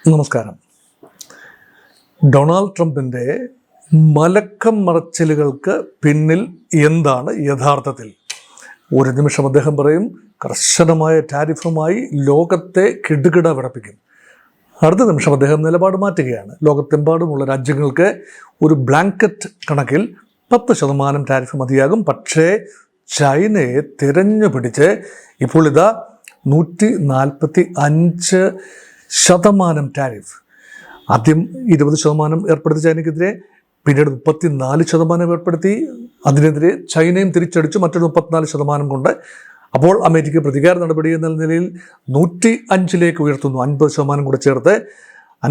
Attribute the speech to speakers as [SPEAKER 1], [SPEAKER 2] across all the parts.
[SPEAKER 1] നമസ്കാരം. ഡൊണാൾഡ് ട്രംപിൻ്റെ മലക്കം മറച്ചിലുകൾക്ക് പിന്നിൽ എന്താണ് യഥാർത്ഥത്തിൽ? ഒരു നിമിഷം അദ്ദേഹം പറയും കർശനമായ ടാരിഫുമായി ലോകത്തെ കിടുകിട വിറപ്പിക്കും. അടുത്ത നിമിഷം അദ്ദേഹം നിലപാട് മാറ്റുകയാണ്. ലോകത്തെമ്പാടുമുള്ള രാജ്യങ്ങൾക്ക് ഒരു ബ്ലാങ്കറ്റ് കണക്കിൽ 10% ടാരിഫ് മതിയാകും. പക്ഷേ ചൈനയെ തിരഞ്ഞു പിടിച്ച് ഇപ്പോൾ ഇതാ 145% ടാരിഫ്. ആദ്യം 20% ഏർപ്പെടുത്തി ചൈനയ്ക്കെതിരെ, പിന്നീട് 34% ഏർപ്പെടുത്തി. അതിനെതിരെ ചൈനയും തിരിച്ചടിച്ചു മറ്റൊരു 34% കൊണ്ട്. അപ്പോൾ അമേരിക്ക പ്രതികാര നടപടി എന്ന നിലയിൽ 105 ഉയർത്തുന്നു. 50% കൂടെ ചേർത്ത്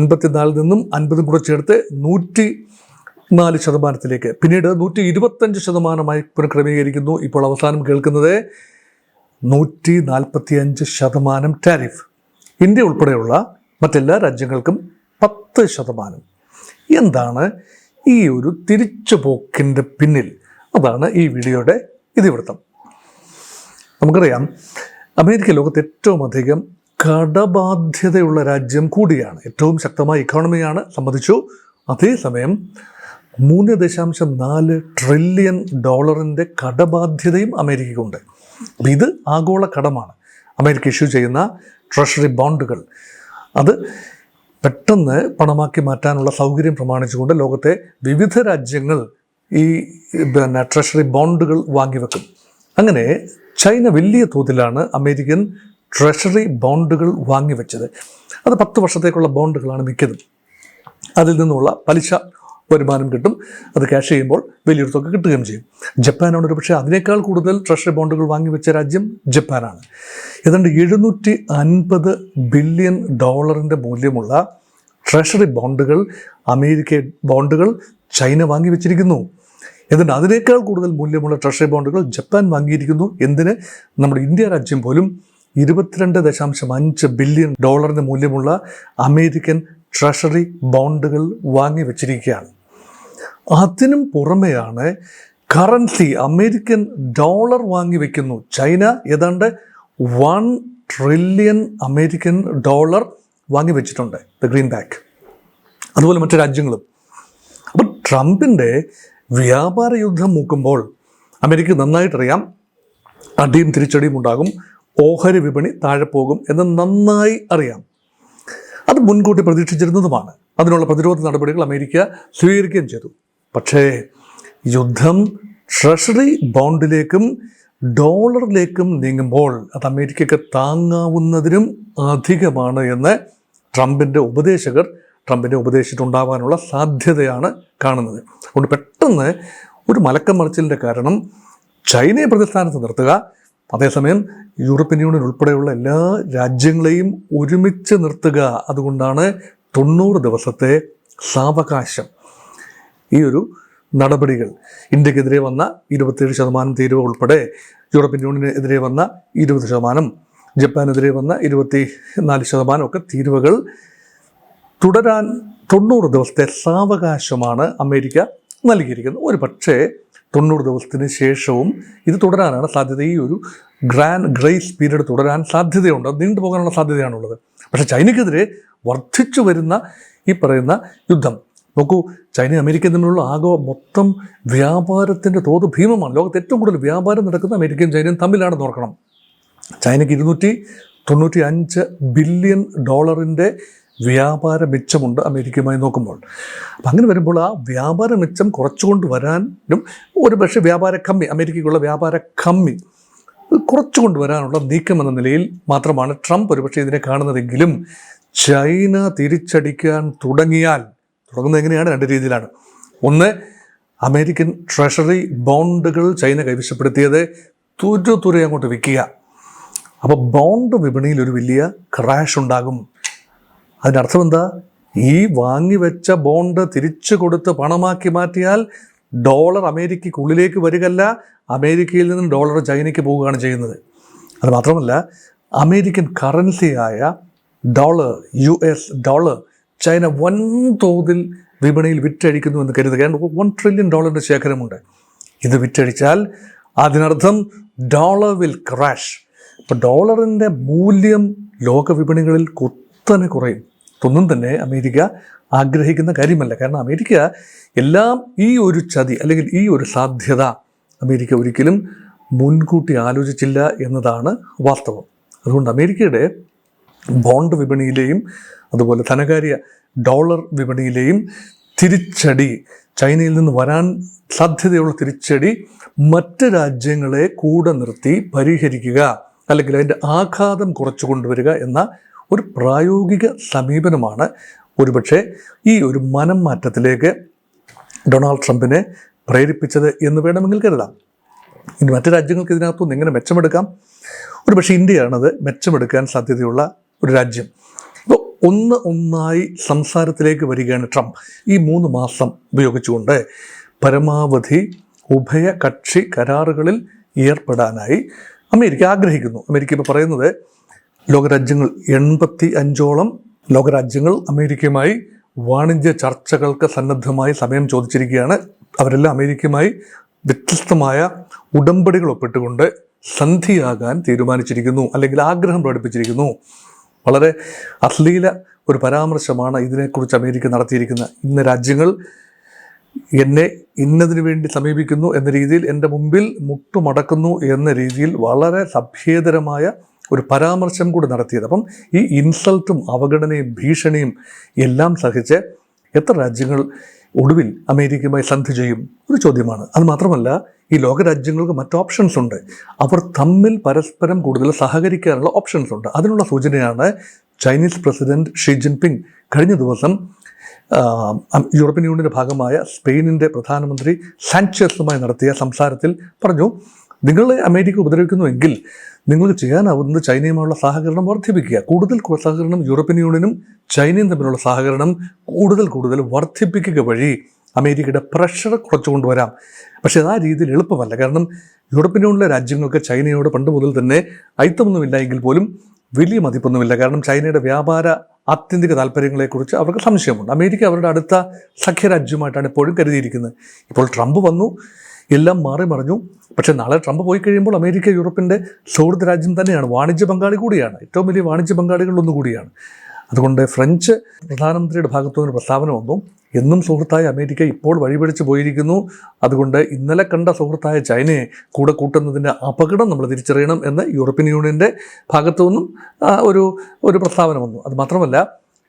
[SPEAKER 1] 54 നിന്നും 50 കൂടെ ചേർത്ത് 104%. പിന്നീട് 125% പുനഃക്രമീകരിക്കുന്നു. ഇപ്പോൾ അവസാനം കേൾക്കുന്നത് 145% ടാരിഫ്. ഇന്ത്യ ഉൾപ്പെടെയുള്ള മറ്റെല്ലാ രാജ്യങ്ങൾക്കും 10%. എന്താണ് ഈ ഒരു തിരിച്ചുപോക്കിൻ്റെ പിന്നിൽ? അതാണ് ഈ വീഡിയോയുടെ ഇതിവൃത്തം. നമുക്കറിയാം, അമേരിക്ക ലോകത്ത് ഏറ്റവും അധികം കടബാധ്യതയുള്ള രാജ്യം കൂടിയാണ്. ഏറ്റവും ശക്തമായ ഇക്കോണമിയാണ്, സമ്മതിച്ചു. അതേസമയം $3.4 ട്രില്യൺ കടബാധ്യതയും അമേരിക്കയ്ക്കുണ്ട്. അപ്പം ഇത് ആഗോള കടമാണ്. അമേരിക്ക ഇഷ്യൂ ചെയ്യുന്ന ട്രഷറി ബോണ്ടുകൾ, അത് പെട്ടെന്ന് പണമാക്കി മാറ്റാനുള്ള സൗകര്യം പ്രമാണിച്ചുകൊണ്ട് ലോകത്തെ വിവിധ രാജ്യങ്ങൾ ഈ ട്രഷറി ബോണ്ടുകൾ വാങ്ങിവെക്കും. അങ്ങനെ ചൈന വലിയ തോതിലാണ് അമേരിക്കൻ ട്രഷറി ബോണ്ടുകൾ വാങ്ങിവെച്ചത്. അത് 10 വർഷത്തേക്കുള്ള ബോണ്ടുകളാണ് മിക്കതും. അതിൽ നിന്നുള്ള പലിശ വരുമാനം കിട്ടും. അത് ക്യാഷ് ചെയ്യുമ്പോൾ വലിയൊരു തുക കിട്ടുകയും ചെയ്യും. ജപ്പാനാണ് ഒരു പക്ഷേ അതിനേക്കാൾ കൂടുതൽ ട്രഷറി ബോണ്ടുകൾ വാങ്ങിവെച്ച രാജ്യം ജപ്പാനാണ്. ഏതാണ്ട് $750 ബില്യൺ മൂല്യമുള്ള ട്രഷറി ബോണ്ടുകൾ, അമേരിക്ക ബോണ്ടുകൾ ചൈന വാങ്ങിവെച്ചിരിക്കുന്നു. എന്നിട്ട് അതിനേക്കാൾ കൂടുതൽ മൂല്യമുള്ള ട്രഷറി ബോണ്ടുകൾ ജപ്പാൻ വാങ്ങിയിരിക്കുന്നു. എന്തിന്? നമ്മുടെ ഇന്ത്യ രാജ്യം പോലും $22.5 ബില്യൺ മൂല്യമുള്ള അമേരിക്കൻ ട്രഷറി ബോണ്ടുകൾ വാങ്ങിവെച്ചിരിക്കുകയാണ്. അതിനും പുറമെയാണ് കറൻസി, അമേരിക്കൻ ഡോളർ വാങ്ങിവെക്കുന്നു. ചൈന ഏതാണ്ട് $1 ട്രില്യൺ വാങ്ങിവെച്ചിട്ടുണ്ട്, ദ ഗ്രീൻ ബാക്ക്. അതുപോലെ മറ്റു രാജ്യങ്ങളും. അപ്പം ട്രംപിൻ്റെ വ്യാപാര യുദ്ധം മൂക്കുമ്പോൾ അമേരിക്ക നന്നായിട്ടറിയാം അടിയും തിരിച്ചടിയും ഉണ്ടാകും, ഓഹരി വിപണി താഴെ പോകും എന്ന് നന്നായി അറിയാം. അത് മുൻകൂട്ടി പ്രതീക്ഷിച്ചിരുന്നതുമാണ്. അതിനുള്ള പ്രതിരോധ നടപടികൾ അമേരിക്ക സ്വീകരിക്കുകയും ചെയ്തു. പക്ഷേ യുദ്ധം ട്രഷറി ബോണ്ടിലേക്കും ഡോളറിലേക്കും നീങ്ങുമ്പോൾ അത് അമേരിക്കയ്ക്ക് താങ്ങാവുന്നതിനും അധികമാണ് എന്ന് ട്രംപിൻ്റെ ഉപദേശിച്ചിട്ടുണ്ടാകാനുള്ള സാധ്യതയാണ് കാണുന്നത്. അതുകൊണ്ട് പെട്ടെന്ന് ഒരു മലക്കം മറിച്ചിലിൻ്റെ കാരണം ചൈനയെ പ്രതിസ്ഥാനത്ത് നിർത്തുക, അതേസമയം യൂറോപ്യൻ യൂണിയൻ ഉൾപ്പെടെയുള്ള എല്ലാ രാജ്യങ്ങളെയും ഒരുമിച്ച് നിർത്തുക. അതുകൊണ്ടാണ് 90 ദിവസത്തെ സാവകാശം. ഈ ഒരു നടപടികൾ ഇന്ത്യക്കെതിരെ വന്ന 27% തീരുവ ഉൾപ്പെടെ, യൂറോപ്യൻ യൂണിയനെതിരെ വന്ന 20%, ജപ്പാനെതിരെ വന്ന 24% ഒക്കെ തീരുവകൾ തുടരാൻ 90 ദിവസത്തെ സാവകാശമാണ് അമേരിക്ക നൽകിയിരിക്കുന്നത്. ഒരു പക്ഷേ 90 ദിവസത്തിന് ശേഷവും ഇത് തുടരാനാണ് സാധ്യത. ഈ ഒരു ഗ്രേസ് പീരീഡ് തുടരാൻ സാധ്യതയുണ്ട്. അത് നീണ്ടുപോകാനുള്ള സാധ്യതയാണുള്ളത്. പക്ഷേ ചൈനയ്ക്കെതിരെ വർദ്ധിച്ചു വരുന്ന ഈ പറയുന്ന യുദ്ധം നോക്കൂ. ചൈന അമേരിക്കയും തമ്മിലുള്ള മൊത്തം വ്യാപാരത്തിൻ്റെ തോത് ഭീമമാണ്. ലോകത്ത് ഏറ്റവും കൂടുതൽ വ്യാപാരം നടക്കുന്ന അമേരിക്കയും ചൈനയും തമ്മിലാണെന്ന് ഓർക്കണം. ചൈനയ്ക്ക് $295 ബില്യൺ വ്യാപാര മിച്ചമുണ്ട് അമേരിക്കയുമായി നോക്കുമ്പോൾ. അപ്പം അങ്ങനെ വരുമ്പോൾ ആ വ്യാപാര മിച്ചം കുറച്ചുകൊണ്ട് വരാനും ഒരു പക്ഷേ അമേരിക്കയ്ക്കുള്ള വ്യാപാര കമ്മി കുറച്ചുകൊണ്ട് വരാനുള്ള നീക്കം എന്ന നിലയിൽ മാത്രമാണ് ട്രംപ് ഒരുപക്ഷെ ഇതിനെ കാണുന്നതെങ്കിലും ചൈന തിരിച്ചടിക്കാൻ തുടങ്ങുന്നത് എങ്ങനെയാണ്? 2 രീതിയിലാണ്. ഒന്ന്, അമേരിക്കൻ ട്രഷറി ബോണ്ടുകൾ ചൈന കൈവശപ്പെടുത്തിയത് തുരെ അങ്ങോട്ട് വിൽക്കുക. അപ്പോൾ ബോണ്ട് വിപണിയിൽ ഒരു വലിയ ക്രാഷ് ഉണ്ടാകും. അതിനർത്ഥം എന്താ? ഈ വാങ്ങിവെച്ച ബോണ്ട് തിരിച്ചു കൊടുത്ത് പണമാക്കി മാറ്റിയാൽ ഡോളർ അമേരിക്കയ്ക്കുള്ളിലേക്ക് വരികയല്ല, അമേരിക്കയിൽ നിന്നും ഡോളർ ചൈനയ്ക്ക് പോവുകയാണ് ചെയ്യുന്നത്. അത് മാത്രമല്ല, അമേരിക്കൻ കറൻസിയായ ഡോളർ, US ഡോളർ ചൈന വൻതോതിൽ വിപണിയിൽ വിറ്റഴിക്കുന്നു എന്ന് കരുതുക. $1 ട്രില്യൺ ശേഖരമുണ്ട്. ഇത് വിറ്റഴിച്ചാൽ അതിനർത്ഥം ഡോളർ വിൽ ക്രാഷ്. ഇപ്പോൾ ഡോളറിൻ്റെ മൂല്യം ലോക വിപണികളിൽ കുത്തനെ കുറയും. ഇതൊന്നും തന്നെ അമേരിക്ക ആഗ്രഹിക്കുന്ന കാര്യമല്ല. കാരണം അമേരിക്ക എല്ലാം ഈ ഒരു ചതി അല്ലെങ്കിൽ ഈ ഒരു സാധ്യത അമേരിക്ക ഒരിക്കലും മുൻകൂട്ടി ആലോചിച്ചില്ല എന്നതാണ് വാസ്തവം. അതുകൊണ്ട് അമേരിക്കയുടെ ബോണ്ട് വിപണിയിലെയും അതുപോലെ ധനകാര്യ ഡോളർ വിപണിയിലെയും തിരിച്ചടി, ചൈനയിൽ നിന്ന് വരാൻ സാധ്യതയുള്ള തിരിച്ചടി മറ്റ് രാജ്യങ്ങളെ കൂടെ നിർത്തി പരിഹരിക്കുക അല്ലെങ്കിൽ അതിൻ്റെ ആഘാതം കുറച്ചു കൊണ്ടുവരിക എന്ന ഒരു പ്രായോഗിക സമീപനമാണ് ഒരുപക്ഷെ ഈ ഒരു മനം മാറ്റത്തിലേക്ക് ഡൊണാൾഡ് ട്രംപിനെ പ്രേരിപ്പിച്ചത് എന്ന് വേണമെങ്കിൽ കരുതാം. ഇനി മറ്റ് രാജ്യങ്ങൾക്ക് ഇതിനകത്തുനിന്ന് എങ്ങനെ മെച്ചമെടുക്കാം? ഒരുപക്ഷെ ഇന്ത്യയാണത് മെച്ചമെടുക്കാൻ സാധ്യതയുള്ള ഒരു രാജ്യം. ഇപ്പോൾ ഒന്നായി സംസാരത്തിലേക്ക് വരികയാണ് ട്രംപ്. ഈ 3 മാസം ഉപയോഗിച്ചുകൊണ്ട് പരമാവധി ഉഭയകക്ഷി കരാറുകളിൽ ഏർപ്പെടാനായി അമേരിക്ക ആഗ്രഹിക്കുന്നു. അമേരിക്ക ഇപ്പോൾ പറയുന്നത് ലോകരാജ്യങ്ങൾ 85ഓളം ലോകരാജ്യങ്ങൾ അമേരിക്കയുമായി വാണിജ്യ ചർച്ചകൾക്ക് സന്നദ്ധമായി സമയം ചോദിച്ചിരിക്കുകയാണ്. അവരെല്ലാം അമേരിക്കയുമായി വ്യത്യസ്തമായ ഉടമ്പടികൾ ഒപ്പിട്ടുകൊണ്ട് സന്ധിയാകാൻ തീരുമാനിച്ചിരിക്കുന്നു, അല്ലെങ്കിൽ ആഗ്രഹം പ്രകടിപ്പിച്ചിരിക്കുന്നു. വളരെ അശ്ലീല ഒരു പരാമർശമാണ് ഇതിനെക്കുറിച്ച് അമേരിക്ക നടത്തിയിരിക്കുന്നത്. ഇന്ന് രാജ്യങ്ങൾ എന്നെ ഇന്നതിനു വേണ്ടി സമീപിക്കുന്നു എന്ന രീതിയിൽ, എൻ്റെ മുമ്പിൽ മുട്ടുമടക്കുന്നു എന്ന രീതിയിൽ വളരെ സഭ്യേതരമായ ഒരു പരാമർശം കൂടി നടത്തിയത്. അപ്പം ഈ ഇൻസൾട്ടും അവഗണനയും ഭീഷണിയും എല്ലാം സഹിച്ച് എത്ര രാജ്യങ്ങൾ ഒടുവിൽ അമേരിക്കയുമായി സന്ധി ചെയ്യും? ഒരു ചോദ്യമാണ്. അത് മാത്രമല്ല, ഈ ലോകരാജ്യങ്ങൾക്ക് മറ്റ് ഓപ്ഷൻസ് ഉണ്ട്. അവർ തമ്മിൽ പരസ്പരം കൂടുതൽ സഹകരിക്കാനുള്ള ഓപ്ഷൻസ് ഉണ്ട്. അതിനുള്ള സൂചനയാണ് ചൈനീസ് പ്രസിഡന്റ് ഷീ ജിൻപിങ് കഴിഞ്ഞ ദിവസം യൂറോപ്യൻ യൂണിയൻ്റെ ഭാഗമായ സ്പെയിനിൻ്റെ പ്രധാനമന്ത്രി സാൻചെസുമായി നടത്തിയ സംസാരത്തിൽ പറഞ്ഞു, നിങ്ങളെ അമേരിക്ക ഉപദ്രവിക്കുന്നുവെങ്കിൽ നിങ്ങൾക്ക് ചെയ്യാനാവുന്നത് ചൈനയുമായുള്ള സഹകരണം വർദ്ധിപ്പിക്കുക. കൂടുതൽ സഹകരണം യൂറോപ്യൻ യൂണിയനും ചൈനയും തമ്മിലുള്ള സഹകരണം കൂടുതൽ വർദ്ധിപ്പിക്കുക വഴി അമേരിക്കയുടെ പ്രഷർ കുറച്ചു കൊണ്ടുവരാം. പക്ഷേ ആ രീതിയിൽ എളുപ്പമല്ല. കാരണം യൂറോപ്യൻ യൂണിയനിലെ രാജ്യങ്ങൾക്ക് ചൈനയോട് പണ്ട് മുതൽ തന്നെ ഐത്തമൊന്നുമില്ല എങ്കിൽ പോലും വലിയ മതിപ്പൊന്നുമില്ല. കാരണം ചൈനയുടെ വ്യാപാര ആത്യന്തിക താല്പര്യങ്ങളെക്കുറിച്ച് അവർക്ക് സംശയമുണ്ട്. അമേരിക്ക അവരുടെ അടുത്ത സഖ്യരാജ്യമായിട്ടാണ് എപ്പോഴും കരുതിയിരിക്കുന്നത്. ഇപ്പോൾ ട്രംപ് വന്നു, എല്ലാം മാറി മറിഞ്ഞു. പക്ഷേ നാളെ ട്രംപ് പോയി കഴിയുമ്പോൾ അമേരിക്ക യൂറോപ്പിൻ്റെ സുഹൃത്ത് രാജ്യം തന്നെയാണ്, വാണിജ്യ പങ്കാളി കൂടിയാണ്, ഏറ്റവും വലിയ വാണിജ്യ പങ്കാളികളിലൊന്നുകൂടിയാണ്. അതുകൊണ്ട് ഫ്രഞ്ച് പ്രധാനമന്ത്രിയുടെ ഭാഗത്തുനിന്ന് പ്രസ്താവന വന്നു, എന്നും സുഹൃത്തായ അമേരിക്ക ഇപ്പോൾ വഴിപിടിച്ച് പോയിരിക്കുന്നു. അതുകൊണ്ട് ഇന്നലെ കണ്ട സുഹൃത്തായ ചൈനയെ കൂടെ കൂട്ടുന്നതിൻ്റെ അപകടം നമ്മൾ തിരിച്ചറിയണം എന്ന് യൂറോപ്യൻ യൂണിയൻ്റെ ഭാഗത്തു നിന്നും ഒരു പ്രസ്താവന വന്നു. അത് മാത്രമല്ല,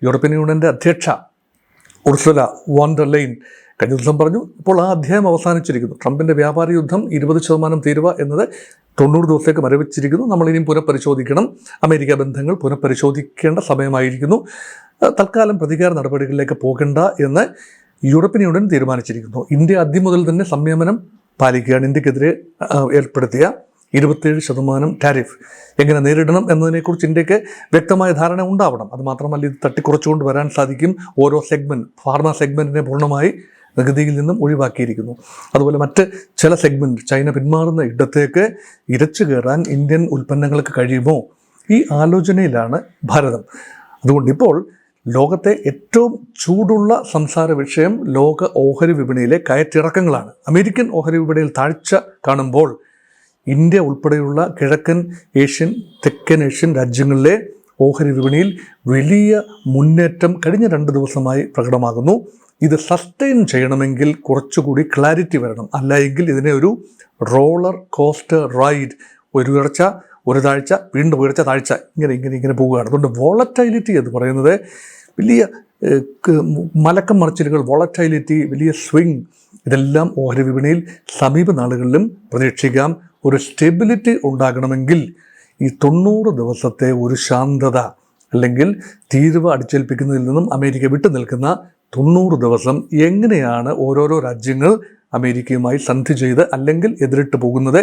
[SPEAKER 1] യൂറോപ്യൻ യൂണിയൻ്റെ അധ്യക്ഷ ഉർസുല വോൺ ഡെർ ലെയ്ൻ കഴിഞ്ഞ ദിവസം പറഞ്ഞു, ഇപ്പോൾ ആ അധ്യായം അവസാനിച്ചിരിക്കുന്നു. ട്രംപിൻ്റെ വ്യാപാര യുദ്ധം 20% തീരുവ എന്നത് 90 ദിവസത്തേക്ക് മരവിച്ചിരിക്കുന്നു. നമ്മളിനിയും പുനഃപരിശോധിക്കണം, അമേരിക്ക ബന്ധങ്ങൾ പുനഃപരിശോധിക്കേണ്ട സമയമായിരിക്കുന്നു. തൽക്കാലം പ്രതികാര നടപടികളിലേക്ക് പോകണ്ട എന്ന് യൂറോപ്യൻ യൂണിയൻ തീരുമാനിച്ചിരിക്കുന്നു. ഇന്ത്യ ആദ്യം മുതൽ തന്നെ സംയമനം പാലിക്കുകയാണ്. ഇന്ത്യക്കെതിരെ ഏർപ്പെടുത്തിയ 27% ടാരിഫ് എങ്ങനെ നേരിടണം എന്നതിനെക്കുറിച്ച് ഇന്ത്യക്ക് വ്യക്തമായ ധാരണ ഉണ്ടാവണം. അതുമാത്രമല്ല, ഇത് തട്ടിക്കുറച്ചുകൊണ്ട് വരാൻ സാധിക്കും. ഓരോ സെഗ്മെൻറ്റ്, ഫാർമ സെഗ്മെൻറ്റിനെ പൂർണ്ണമായി നികുതിയിൽ നിന്നും ഒഴിവാക്കിയിരിക്കുന്നു. അതുപോലെ മറ്റ് ചില സെഗ്മെൻറ്റ് ചൈന പിന്മാറുന്ന ഇടത്തേക്ക് ഇരച്ചു കയറാൻ ഇന്ത്യൻ ഉൽപ്പന്നങ്ങൾക്ക് കഴിയുമോ? ഈ ആലോചനയിലാണ് ഭാരതം. അതുകൊണ്ട് ഇപ്പോൾ ലോകത്തെ ഏറ്റവും ചൂടുള്ള സംസാര വിഷയം ലോക ഓഹരി വിപണിയിലെ കയറ്റിറക്കങ്ങളാണ്. അമേരിക്കൻ ഓഹരി വിപണിയിൽ താഴ്ച കാണുമ്പോൾ ഇന്ത്യ ഉൾപ്പെടെയുള്ള കിഴക്കൻ ഏഷ്യൻ, തെക്കൻ ഏഷ്യൻ രാജ്യങ്ങളിലെ ഓഹരി വിപണിയിൽ വലിയ മുന്നേറ്റം കഴിഞ്ഞ 2 ദിവസമായി പ്രകടമാകുന്നു. ഇത് സസ്റ്റെയിൻ ചെയ്യണമെങ്കിൽ കുറച്ചുകൂടി ക്ലാരിറ്റി വരണം. അല്ല എങ്കിൽ ഇതിനെ ഒരു റോളർ കോസ്റ്റർ റൈഡ്, ഒരു ഉയർച്ച, ഒരു താഴ്ച, വീണ്ടും ഉയർച്ച, താഴ്ച, ഇങ്ങനെ പോവുകയാണ്. അതുകൊണ്ട് വോളറ്റൈലിറ്റി എന്ന് പറയുന്നത് വലിയ മലക്കം മറിച്ചിലുകൾ, വോളറ്റൈലിറ്റി, വലിയ സ്വിങ്, ഇതെല്ലാം ഓഹരി വിപണിയിൽ സമീപ നാളുകളിലും പ്രതീക്ഷിക്കാം. ഒരു സ്റ്റെബിലിറ്റി ഉണ്ടാകണമെങ്കിൽ ഈ 90 ദിവസത്തെ ഒരു ശാന്തത അല്ലെങ്കിൽ തീരുവ അടിച്ചേൽപ്പിക്കുന്നതിൽ നിന്നും അമേരിക്ക വിട്ടു നിൽക്കുന്ന 90 ദിവസം എങ്ങനെയാണ് ഓരോരോ രാജ്യങ്ങൾ അമേരിക്കയുമായി സന്ധി ചെയ്ത് അല്ലെങ്കിൽ എതിരിട്ട് പോകുന്നത്?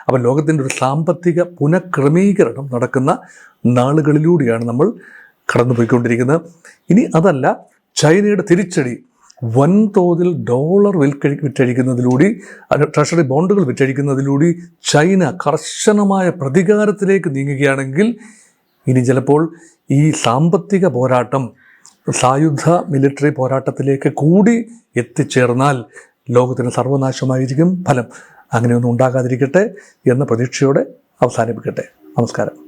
[SPEAKER 1] അപ്പോൾ ലോകത്തിൻ്റെ ഒരു സാമ്പത്തിക പുനഃക്രമീകരണം നടക്കുന്ന നാളുകളിലൂടെയാണ് നമ്മൾ കടന്നുപോയിക്കൊണ്ടിരിക്കുന്നത്. ഇനി അതല്ല, ചൈനയുടെ തിരിച്ചടി, വൻതോതിൽ ഡോളർ വിറ്റഴിക്കുന്നതിലൂടെ, ട്രഷറി ബോണ്ടുകൾ വിറ്റഴിക്കുന്നതിലൂടെ ചൈന കർശനമായ പ്രതികാരത്തിലേക്ക് നീങ്ങുകയാണെങ്കിൽ ഇനി ചിലപ്പോൾ ഈ സാമ്പത്തിക പോരാട്ടം സായുധ മിലിറ്ററി പോരാട്ടത്തിലേക്ക് കൂടി എത്തിച്ചേർന്നാൽ ലോകത്തിന് സർവനാശമായിരിക്കും ഫലം. അങ്ങനെയൊന്നും ഉണ്ടാകാതിരിക്കട്ടെ എന്ന പ്രതീക്ഷയോടെ അവസാനിപ്പിക്കട്ടെ. നമസ്കാരം.